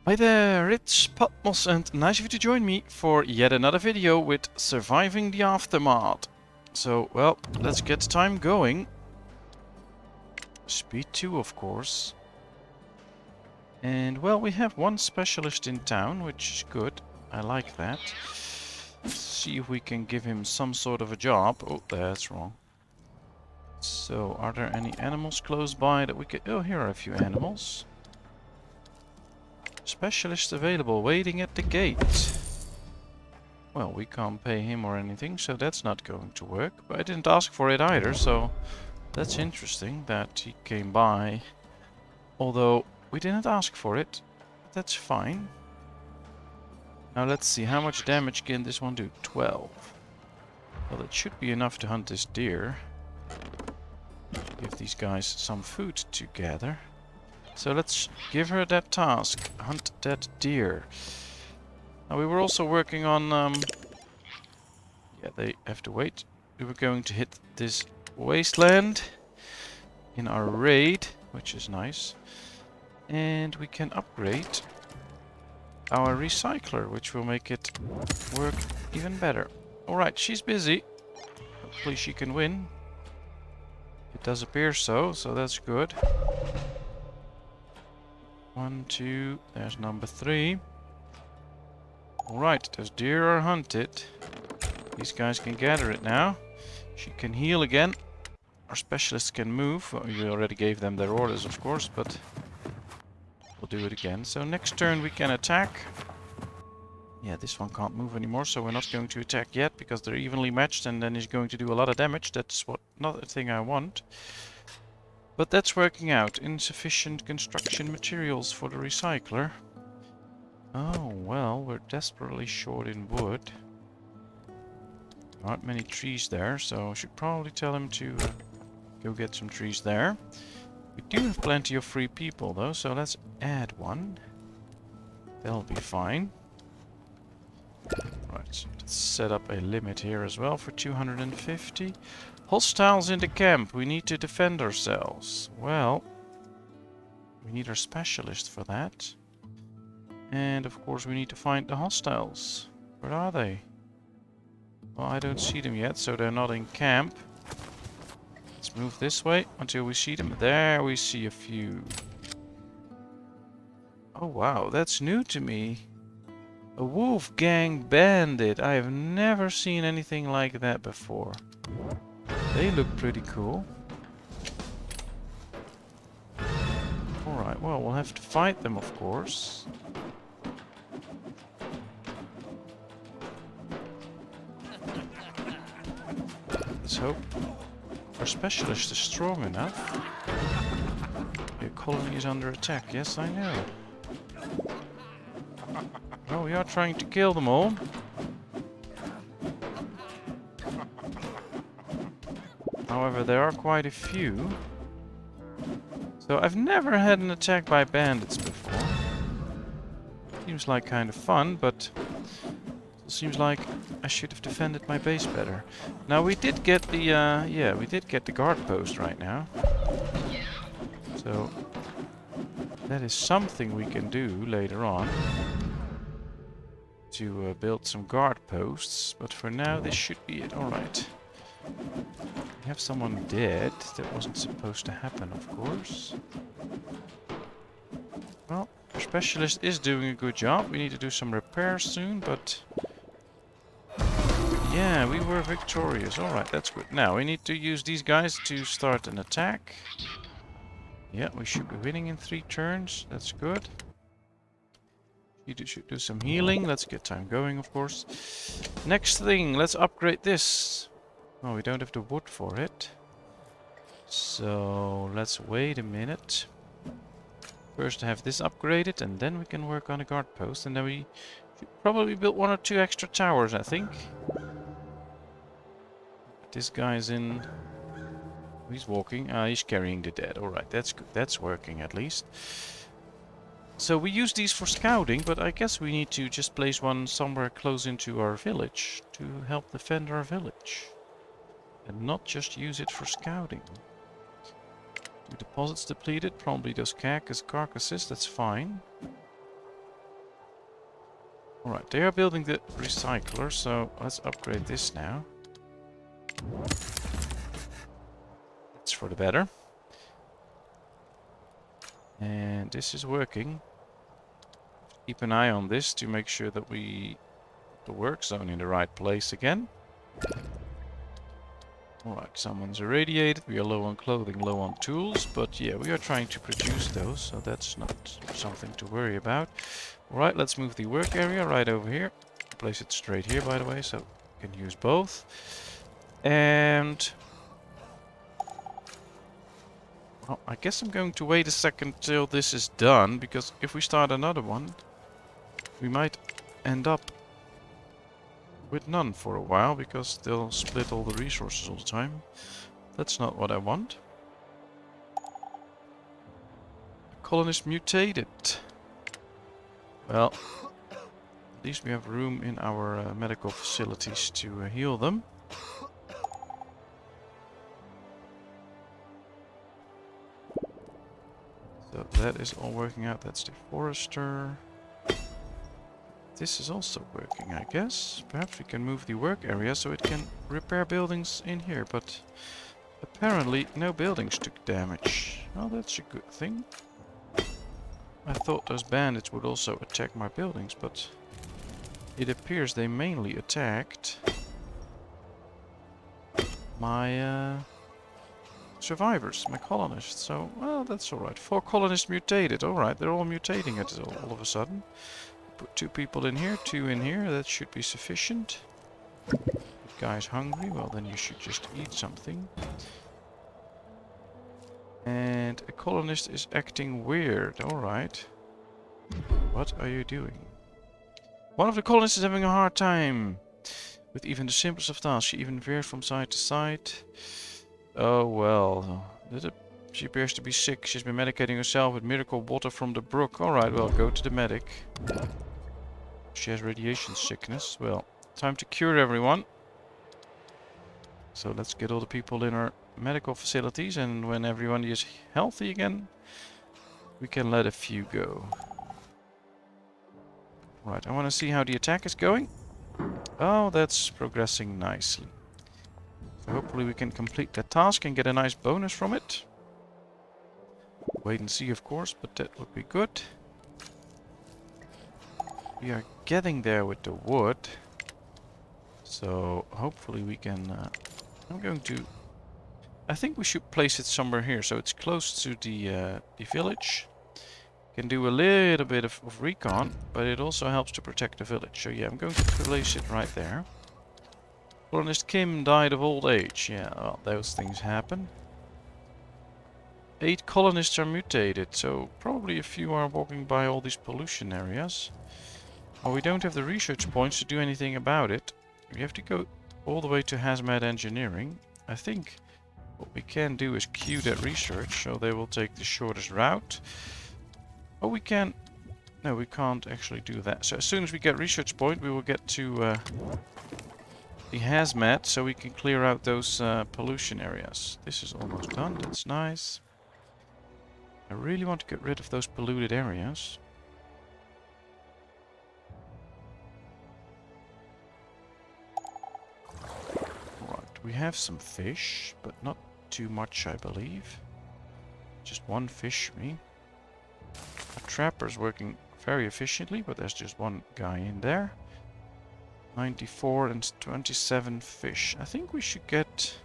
Hi there, it's Patmos and nice of you to join me for yet another video with surviving the aftermath. So, well, let's get time going. Speed 2, of course. And, well, we have one specialist in town, which is good. I like that. Let's see if we can give him some sort of a job. Oh, that's wrong. So, are there any animals close by that we could... Oh, here are a few animals. Specialist available, waiting at the gate. Well, we can't pay him or anything, so that's not going to work. But I didn't ask for it either, so that's interesting that he came by. Although we didn't ask for it, but that's fine. Now let's see, how much damage can this one do? 12. Well, it should be enough to hunt this deer. Give these guys some food to gather. So let's give her that task. Hunt that deer. Now we were also working on... yeah, they have to wait. We were going to hit this wasteland in our raid, which is nice. And we can upgrade our recycler, which will make it work even better. Alright, she's busy. Hopefully she can win. It does appear so, so that's good. 1, 2, there's number 3. Alright, those deer are hunted. These guys can gather it now. She can heal again. Our specialists can move. Well, we already gave them their orders, of course, but we'll do it again. So next turn we can attack. Yeah, this one can't move anymore, so we're not going to attack yet because they're evenly matched and then he's going to do a lot of damage. That's not a thing I want. But that's working out. Insufficient construction materials for the recycler. Oh, well, we're desperately short in wood. There aren't many trees there, so I should probably tell him to go get some trees there. We do have plenty of free people, though, so let's add one. That'll be fine. Right, so let's set up a limit here as well for 250. Hostiles in the camp. We need to defend ourselves. Well, we need our specialist for that. And of course we need to find the hostiles. Where are they? Well, I don't see them yet, so they're not in camp. Let's move this way until we see them. There we see a few. Oh wow, that's new to me. A Wolfgang bandit. I have never seen anything like that before. They look pretty cool. Alright, well, we'll have to fight them, of course. Let's hope our specialist is strong enough. Your colony is under attack. Yes, I know. Well, we are trying to kill them all. However, there are quite a few. So I've never had an attack by bandits before. Seems like kind of fun, but it seems like I should have defended my base better. Now we did get the yeah, we did get the guard post right now. So that is something we can do later on to build some guard posts. But for now, this should be it. All right. We have someone dead. That wasn't supposed to happen, of course. Well, our specialist is doing a good job. We need to do some repairs soon, but... yeah, we were victorious. Alright, that's good. Now, we need to use these guys to start an attack. Yeah, we should be winning in 3 turns. That's good. You should do some healing. Let's get time going, of course. Next thing, let's upgrade this. Oh, we don't have the wood for it. So, let's wait a minute. First have this upgraded, and then we can work on a guard post. And then we should probably build 1 or 2 extra towers, I think. This guy's in... he's walking. He's carrying the dead. Alright, that's good. That's working, at least. So we use these for scouting, but I guess we need to just place one somewhere close into our village to help defend our village. And not just use it for scouting. Deposits depleted, probably those carcasses, that's fine. Alright, they are building the recycler, so let's upgrade this now. It's for the better. And this is working. Keep an eye on this to make sure that we put the work zone in the right place again. Alright, someone's irradiated. We are low on clothing, low on tools, but yeah, we are trying to produce those, so that's not something to worry about. Alright, let's move the work area right over here. Place it straight here, by the way, so we can use both. And well, I guess I'm going to wait a second till this is done, because if we start another one, we might end up with none for a while, because they'll split all the resources all the time. That's not what I want. The colonist mutated. Well, at least we have room in our medical facilities to heal them. So that is all working out. That's the forester. This is also working, I guess. Perhaps we can move the work area so it can repair buildings in here, but apparently no buildings took damage. Well, that's a good thing. I thought those bandits would also attack my buildings, but it appears they mainly attacked my survivors, my colonists. So, well, that's alright. 4 colonists mutated. Alright, they're all mutating it all of a sudden. Put 2 people in here, 2 in here. That should be sufficient. The guy's hungry. Well, then you should just eat something. And a colonist is acting weird. Alright. What are you doing? One of the colonists is having a hard time with even the simplest of tasks. She even veers from side to side. Oh, well. She appears to be sick. She's been medicating herself with miracle water from the brook. Alright, well, go to the medic. She has radiation sickness. Well, time to cure everyone. So let's get all the people in our medical facilities, and when everyone is healthy again, we can let a few go. Right, I want to see how the attack is going. Oh, that's progressing nicely. So hopefully we can complete that task and get a nice bonus from it. Wait and see, of course, but that would be good. We are getting there with the wood. So hopefully we can... I'm going to... I think we should place it somewhere here, so it's close to the village. Can do a little bit of recon, but it also helps to protect the village. So yeah, I'm going to place it right there. Colonist Kim died of old age. Yeah, well, those things happen. 8 colonists are mutated, so probably a few are walking by all these pollution areas. Well, we don't have the research points to do anything about it. We have to go all the way to hazmat engineering. I think what we can do is queue that research, so they will take the shortest route. Oh, we can... No, we can't actually do that. So as soon as we get research point, we will get to the hazmat, so we can clear out those pollution areas. This is almost done. That's nice. I really want to get rid of those polluted areas. Right, we have some fish, but not too much, I believe. Just one fishery. A trapper's working very efficiently, but there's just one guy in there. 94 and 27 fish. I think we should get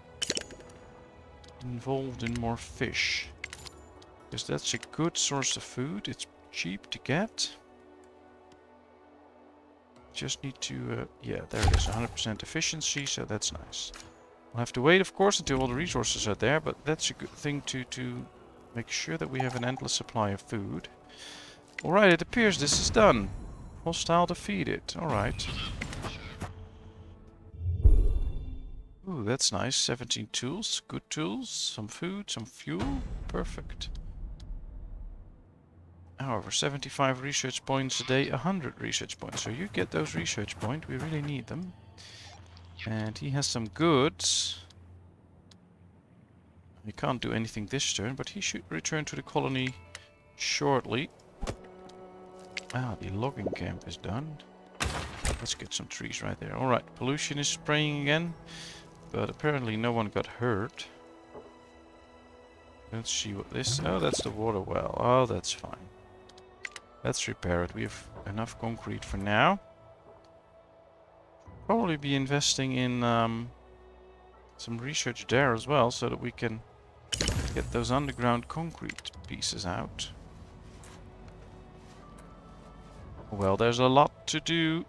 involved in more fish, because that's a good source of food. It's cheap to get. Just need to... yeah, there it is. 100% efficiency, so that's nice. We'll have to wait, of course, until all the resources are there, but that's a good thing to make sure that we have an endless supply of food. Alright, it appears this is done. Hostile defeated. Alright. Ooh, that's nice. 17 tools. Good tools. Some food, some fuel. Perfect. However, 75 research points a day, 100 research points. So you get those research points. We really need them. And he has some goods. He can't do anything this turn, but he should return to the colony shortly. Ah, the logging camp is done. Let's get some trees right there. Alright, pollution is spraying again. But apparently no one got hurt. Let's see what this... Oh, that's the water well. Oh, that's fine. Let's repair it. We have enough concrete for now. Probably be investing in some research there as well, so that we can get those underground concrete pieces out. Well, there's a lot to do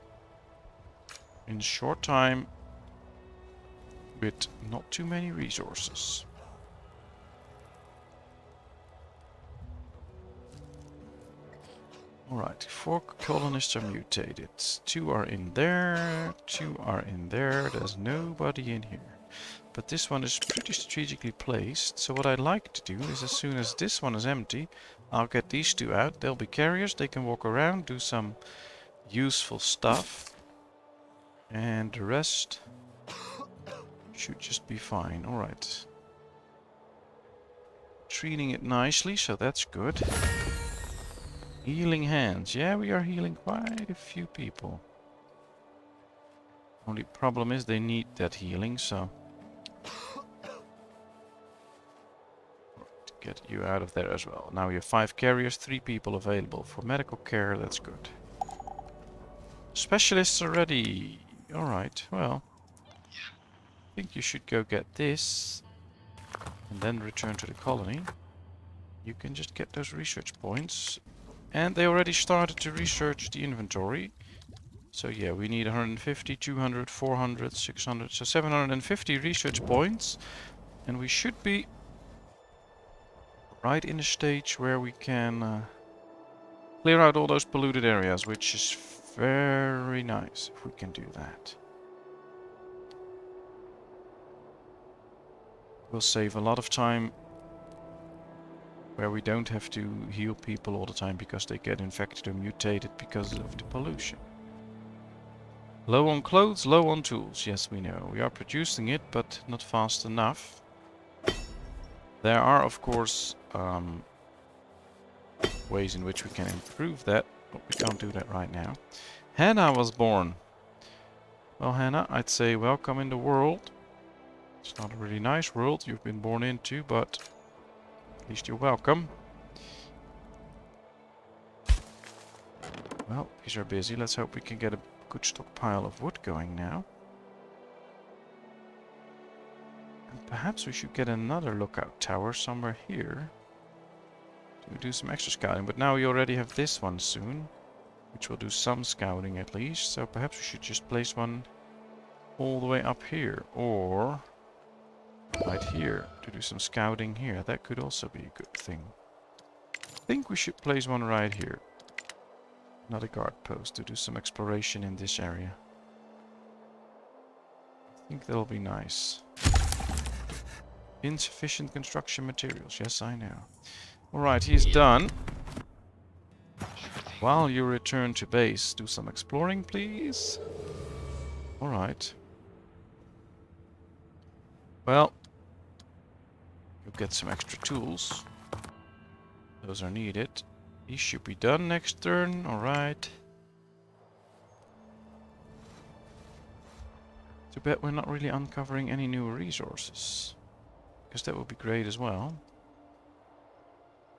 in a short time with not too many resources. Alright, 4 colonists are mutated. 2 are in there, 2 are in there, there's nobody in here. But this one is pretty strategically placed, so what I'd like to do is as soon as this one is empty, I'll get these 2 out. They'll be carriers, they can walk around, do some useful stuff. And the rest should just be fine. Alright. Treating it nicely, so that's good. Healing hands. Yeah, we are healing quite a few people. Only problem is they need that healing, so... Get you out of there as well. Now we have 5 carriers, 3 people available for medical care. That's good. Specialists are ready. Alright, well... I think you should go get this. And then return to the colony. You can just get those research points. And they already started to research the inventory. So yeah, we need 150, 200, 400, 600, so 750 research points. And we should be right in a stage where we can clear out all those polluted areas, which is very nice if we can do that. We'll save a lot of time where we don't have to heal people all the time because they get infected or mutated because of the pollution. Low on clothes, low on tools. Yes, we know. We are producing it, but not fast enough. There are, of course, ways in which we can improve that, but we can't do that right now. Hannah was born. Well, Hannah, I'd say welcome in the world. It's not a really nice world you've been born into, but at least you're welcome. Well, these are busy. Let's hope we can get a good stockpile of wood going now. And perhaps we should get another lookout tower somewhere here to do some extra scouting. But now we already have this one soon, which will do some scouting at least. So perhaps we should just place one all the way up here, or right here to do some scouting here. That could also be a good thing. I think we should place one right here. Another guard post to do some exploration in this area. I think that'll be nice. Insufficient construction materials. Yes, I know. Alright, he's done. While you return to base, do some exploring, please. Alright. Well, you'll get some extra tools. Those are needed. These should be done next turn. Alright. Too bad we're not really uncovering any new resources, because that would be great as well.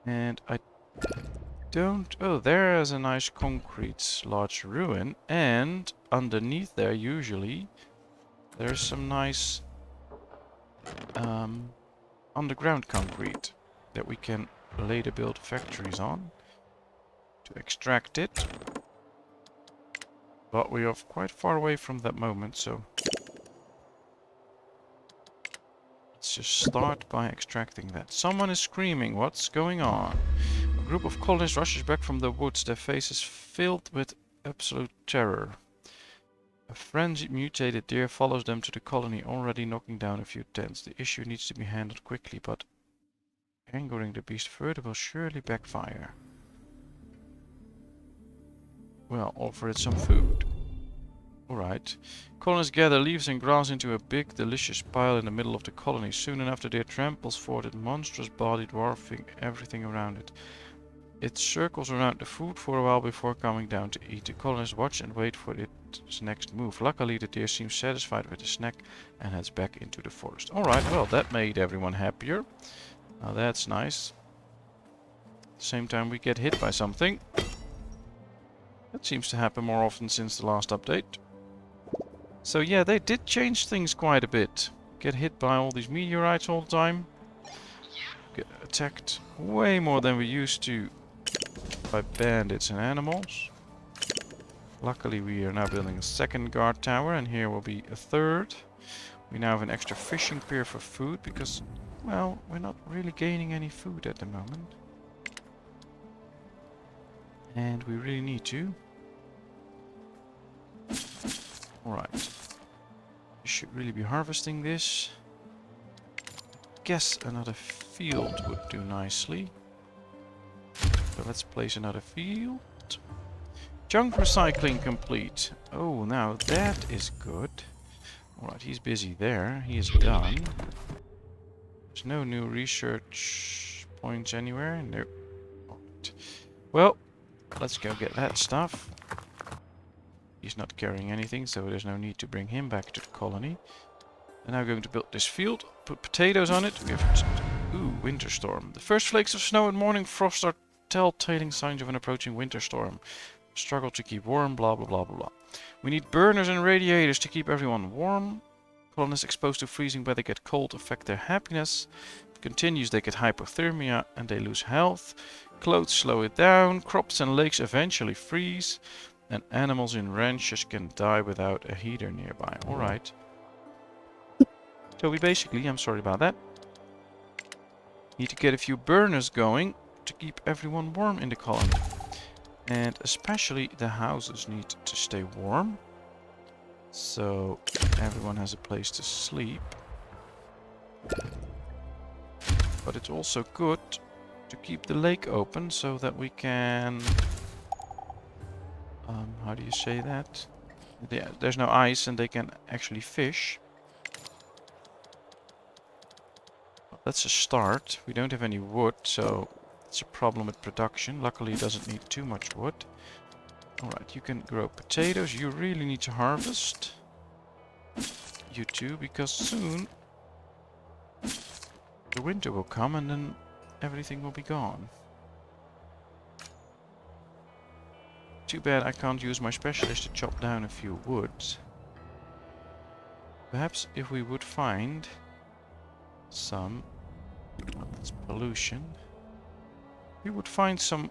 And I don't... Oh, there's a nice concrete large ruin. And underneath there, usually, there's some nice underground concrete that we can later build factories on to extract it. But we are quite far away from that moment, so let's just start by extracting that. Someone is screaming. What's going on? A group of colonists rushes back from the woods, their faces filled with absolute terror. A frenzied mutated deer follows them to the colony, already knocking down a few tents. The issue needs to be handled quickly, but angering the beast further will surely backfire. Well, offer it some food. Alright. Colonists gather leaves and grass into a big, delicious pile in the middle of the colony. Soon enough, the deer tramples forward, its monstrous body dwarfing everything around it. It circles around the food for a while before coming down to eat. The colonists watch and wait for it its next move. Luckily, the deer seems satisfied with the snack and heads back into the forest. Alright, well, that made everyone happier. Now that's nice. At the same time, we get hit by something. That seems to happen more often since the last update. So yeah, they did change things quite a bit. Get hit by all these meteorites all the time. Get attacked way more than we used to by bandits and animals. Luckily we are now building a second guard tower, and here will be a third. We now have an extra fishing pier for food because, well, we're not really gaining any food at the moment. And we really need to. Alright. We should really be harvesting this. I guess another field would do nicely. So let's place another field. Junk recycling complete. Oh, now that is good. Alright, he's busy there. He is done. There's no new research points anywhere. No. Alright. Well, let's go get that stuff. He's not carrying anything, so there's no need to bring him back to the colony. And now we're going to build this field. Put potatoes on it. We have... Ooh, winterstorm. The first flakes of snow and morning frost are telltale signs of an approaching winterstorm. Struggle to keep warm, blah blah blah blah blah. We need burners and radiators to keep everyone warm. Colonists exposed to freezing weather get cold, affect their happiness. If it continues, they get hypothermia and they lose health. Clothes slow it down. Crops and lakes eventually freeze. And animals in ranches can die without a heater nearby. Alright. So we basically, I'm sorry about that, need to get a few burners going to keep everyone warm in the colony. And especially the houses need to stay warm. So everyone has a place to sleep. But it's also good to keep the lake open so that we can... how do you say that? Yeah, there's no ice and they can actually fish. That's a start. We don't have any wood, so it's a problem with production. Luckily it doesn't need too much wood. Alright, you can grow potatoes. You really need to harvest. You too, because soon the winter will come and then everything will be gone. Too bad I can't use my specialist to chop down a few woods. Perhaps if we would find some... Well, that's pollution. We would find some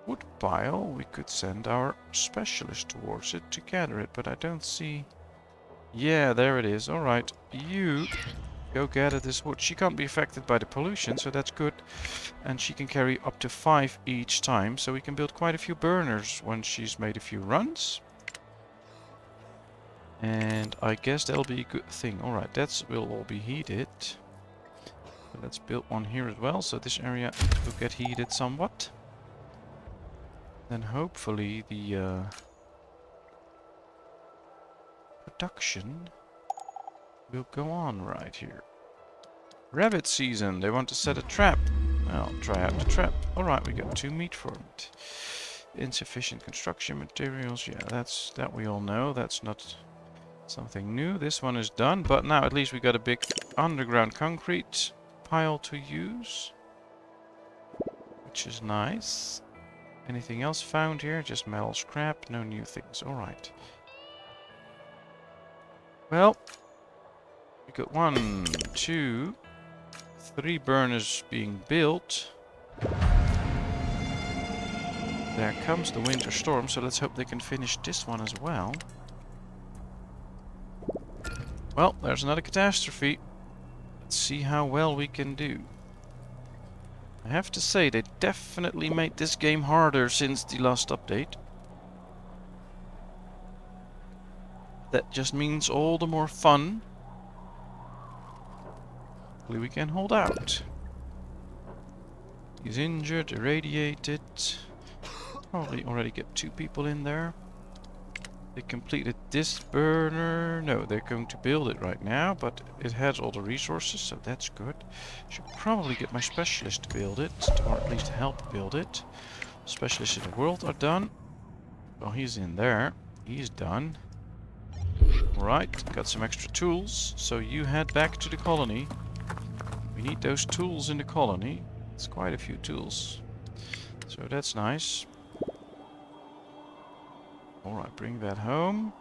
wood pile, we could send our specialist towards it to gather it, but I don't see... Yeah, there it is. Alright, you go gather this wood. She can't be affected by the pollution, so that's good. And she can carry up to 5 each time, so we can build quite a few burners once she's made a few runs. And I guess that'll be a good thing. Alright, that will all be heated. So let's build one here as well, so this area will get heated somewhat. Then hopefully the production will go on right here. Rabbit season. They want to set a trap. Well, try out the trap. Alright, we got 2 meat for it. Insufficient construction materials. Yeah, that we all know. That's not something new. This one is done, but now at least we got a big underground concrete pile to use, which is nice. Anything else found here? Just metal scrap, no new things. Alright. Well, we got 1, 2, 3 burners being built. There comes the winter storm, so let's hope they can finish this one as well. Well, there's another catastrophe. Let's see how well we can do. I have to say, they definitely made this game harder since the last update. That just means all the more fun. Hopefully we can hold out. He's injured, irradiated. Probably already get 2 people in there. They completed this burner. No, they're going to build it right now, but it has all the resources, so that's good. Should probably get my specialist to build it, or at least help build it. Specialists in the world are done. Well, he's in there. He's done. Right, got some extra tools, so you head back to the colony. We need those tools in the colony. It's quite a few tools. So that's nice. Alright, bring that home.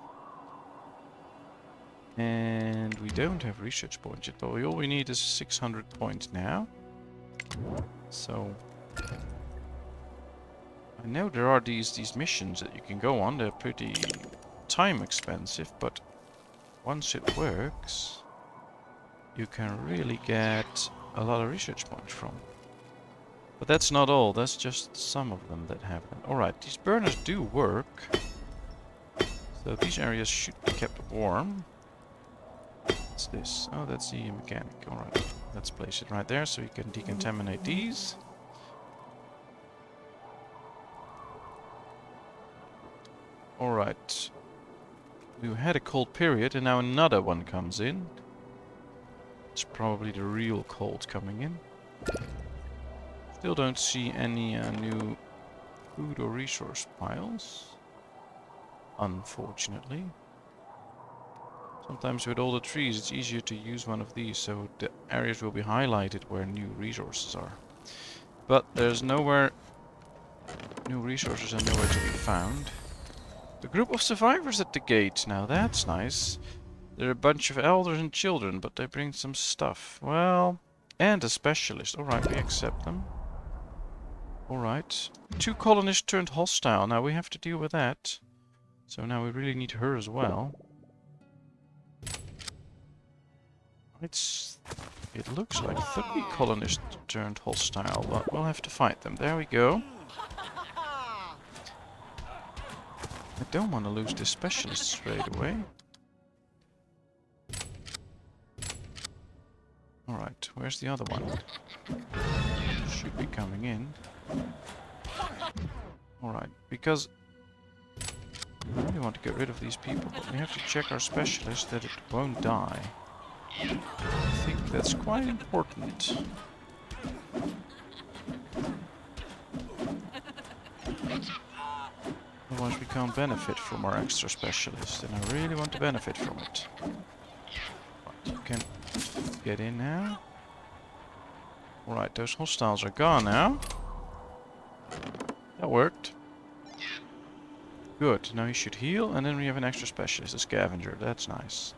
And we don't have research points yet, but all we need is 600 points now. So I know there are these missions that you can go on. They're pretty time expensive, but once it works, you can really get a lot of research points from. But that's not all, that's just some of them that have them. Alright, these burners do work. So these areas should be kept warm. What's this? Oh, that's the mechanic. Alright, let's place it right there so you can decontaminate these. Alright. We had a cold period and now another one comes in. It's probably the real cold coming in. Still don't see any new food or resource piles. Unfortunately. Sometimes with all the trees it's easier to use one of these, so the areas will be highlighted where new resources are. But there's nowhere... New resources are nowhere to be found. A group of survivors at the gate. Now that's nice. They're a bunch of elders and children, but they bring some stuff. Well, and a specialist. Alright, we accept them. Alright. 2 colonists turned hostile. Now we have to deal with that. So now we really need her as well. It looks like 30 colonists turned hostile, but we'll have to fight them. There we go. I don't want to lose this specialist straight away. Alright, where's the other one? Should be coming in. Alright, because I really want to get rid of these people, but we have to check our specialist that it won't die. I think that's quite important. Otherwise we can't benefit from our extra specialist, and I really want to benefit from it. Right, you can get in now. Alright, those hostiles are gone now. That worked. Good, now he should heal, and then we have an extra specialist, a scavenger. That's nice.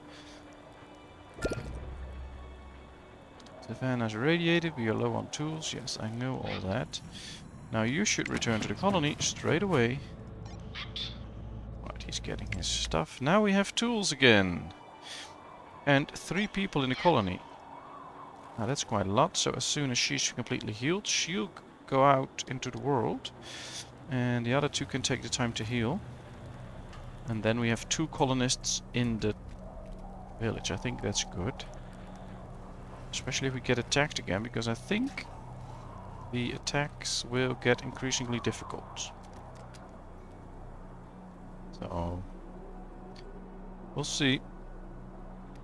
Savannah's irradiated, we are low on tools. Yes, I know all that. Now you should return to the colony straight away. Right, he's getting his stuff. Now we have tools again. And 3 people in the colony. Now that's quite a lot, so as soon as she's completely healed, she'll go out into the world. And the other 2 can take the time to heal. And then we have 2 colonists in the village. I think that's good. Especially if we get attacked again, because I think the attacks will get increasingly difficult. So we'll see.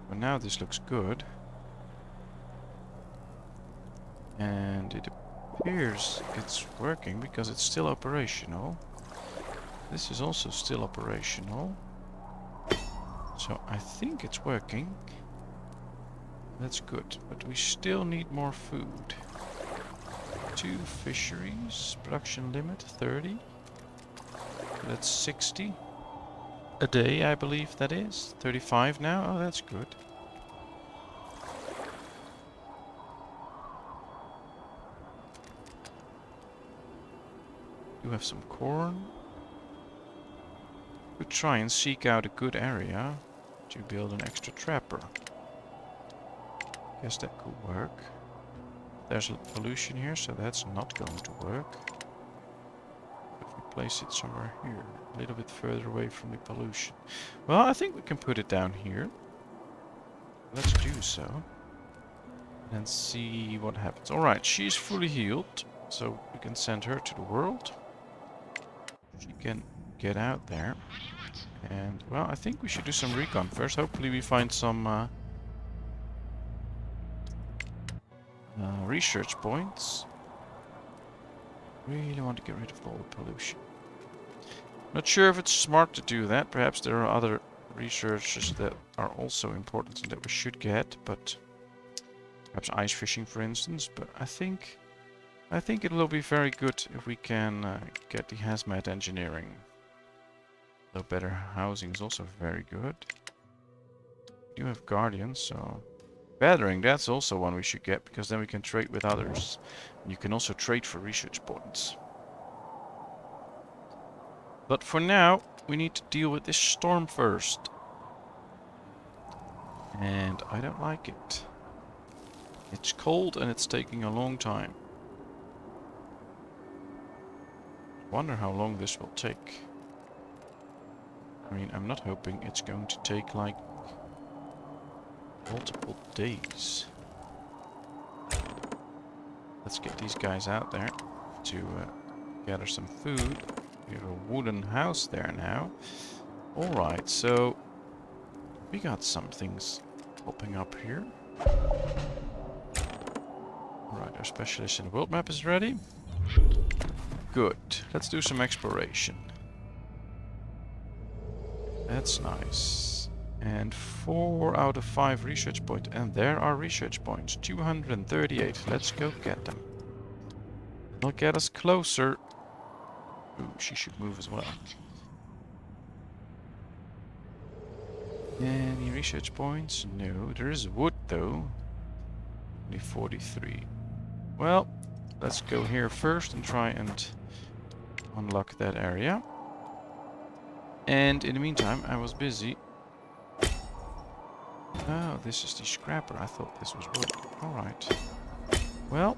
For now this looks good. And it appears it's working because it's still operational. This is also still operational. So I think it's working. That's good, but we still need more food. 2 fisheries, production limit 30. That's 60 a day, I believe that is. 35 now, oh that's good. You have some corn. Could try and seek out a good area to build an extra trapper. Guess that could work. There's pollution here, so that's not going to work. If we place it somewhere here, a little bit further away from the pollution. Well, I think we can put it down here. Let's do so. And see what happens. Alright, she's fully healed, so we can send her to the world. She can get out there. And, well, I think we should do some recon first. Hopefully we find some research points. Really want to get rid of all the pollution. Not sure if it's smart to do that. Perhaps there are other researches that are also important and that we should get, but perhaps ice fishing, for instance. But I think it will be very good if we can get the hazmat engineering. Though better housing is also very good. You have guardians, so battering, that's also one we should get, because then we can trade with others. And you can also trade for research points. But for now, we need to deal with this storm first. And I don't like it. It's cold and it's taking a long time. Wonder how long this will take. I mean, I'm not hoping it's going to take like multiple days. Let's get these guys out there to gather some food. We have a wooden house there now. Alright, so we got some things popping up here. Alright, our specialist in the world map is ready. Good. Let's do some exploration. That's nice. And 4 out of 5 research points. And there are research points. 238. Let's go get them. They'll get us closer. Ooh, she should move as well. Any research points? No. There is wood though. Only 43. Well, let's go here first and try and unlock that area. And in the meantime, I was busy. Oh, this is the scrapper. I thought this was wood. Alright. Well,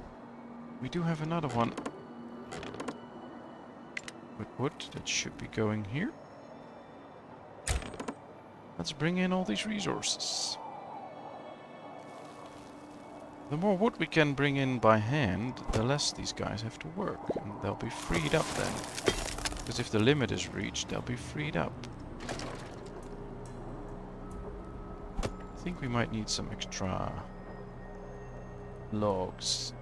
we do have another one with wood that should be going here. Let's bring in all these resources. The more wood we can bring in by hand, the less these guys have to work. And they'll be freed up then. Because if the limit is reached, they'll be freed up. I think we might need some extra logs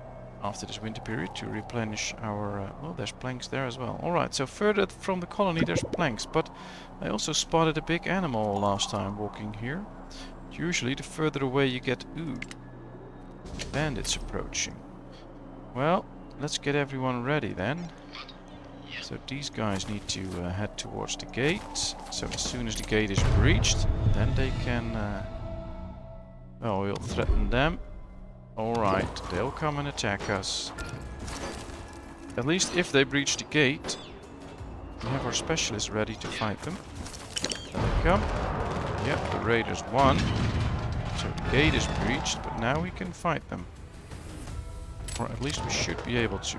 after this winter period to replenish our... well, there's planks there as well. Alright, so further from the colony there's planks, but I also spotted a big animal last time walking here. Usually the further away you get... Ooh, bandits approaching. Well, let's get everyone ready then. So these guys need to head towards the gate. So as soon as the gate is breached, then they can... well, we'll threaten them. Alright, they'll come and attack us. At least if they breach the gate, we have our specialists ready to fight them. There they come. Yep, the raiders won. So the gate is breached, but now we can fight them. Or at least we should be able to.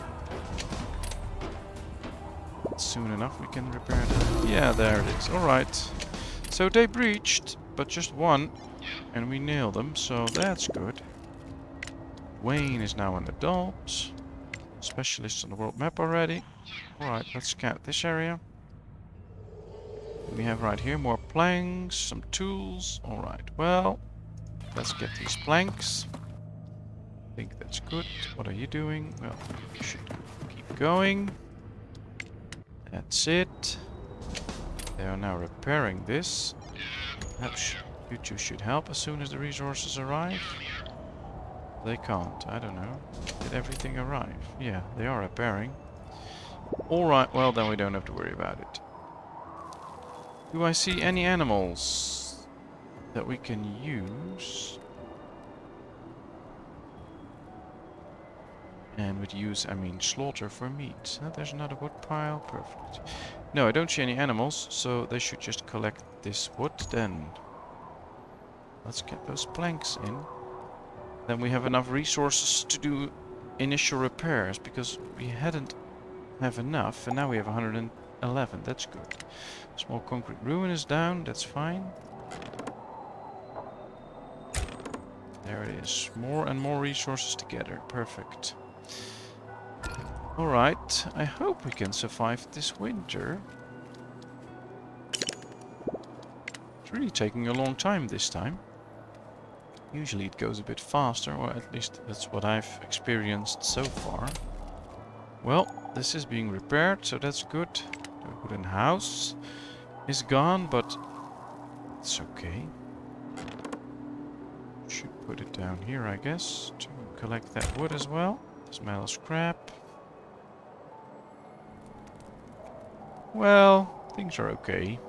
Soon enough we can repair that. Yeah, there it is. Alright. So they breached, but just one. And we nailed them, so that's good. Wayne is now an adult. Specialists on the world map already. Alright, let's scout this area. We have right here more planks, some tools. Alright, well, let's get these planks. I think that's good. What are you doing? Well, you should keep going. That's it. They are now repairing this. Perhaps you two should help as soon as the resources arrive. They can't. I don't know. Did everything arrive? Yeah, they are repairing. Alright, well then we don't have to worry about it. Do I see any animals that we can use? And with use, I mean slaughter for meat. There's another wood pile. Perfect. No, I don't see any animals, so they should just collect this wood then. Let's get those planks in. Then we have enough resources to do initial repairs, because we hadn't have enough, and now we have 111. That's good. Small concrete ruin is down. That's fine. There it is. More and more resources together. Perfect. Alright, I hope we can survive this winter. It's really taking a long time this time. Usually it goes a bit faster, or at least that's what I've experienced so far. Well, this is being repaired, so that's good. The wooden house is gone, but It's okay. Should put it down here, I guess, to collect that wood as well. Smell scrap. Well, things are okay.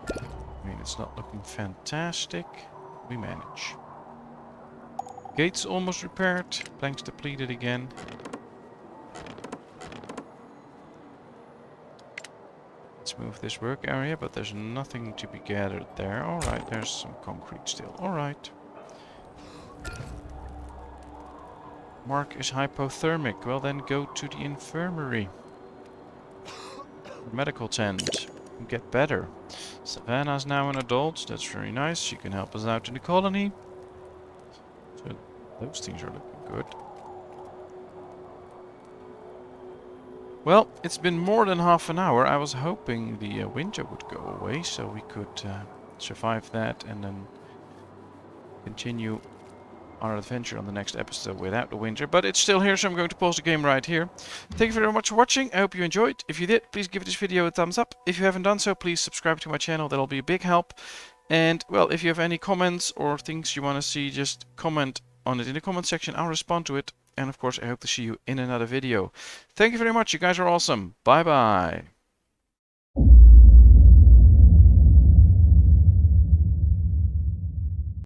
I mean, it's not looking fantastic. We manage. Gates almost repaired. Planks depleted again. Let's move this work area, but there's nothing to be gathered there. Alright, there's some concrete still. Alright. Mark is hypothermic. Well, then go to the infirmary. Medical tent. Get better. Savannah's now an adult. That's very nice. She can help us out in the colony. So those things are looking good. Well, it's been more than half an hour. I was hoping the winter would go away so we could survive that and then continue our adventure on the next episode without the winter. But it's still here, so I'm going to pause the game right here. Thank you very much for watching. I hope you enjoyed. If you did, please give this video a thumbs up. If you haven't done so, please subscribe to my channel. That'll be a big help. And, well, if you have any comments or things you want to see, just comment on it in the comment section. I'll respond to it. And, of course, I hope to see you in another video. Thank you very much. You guys are awesome. Bye-bye.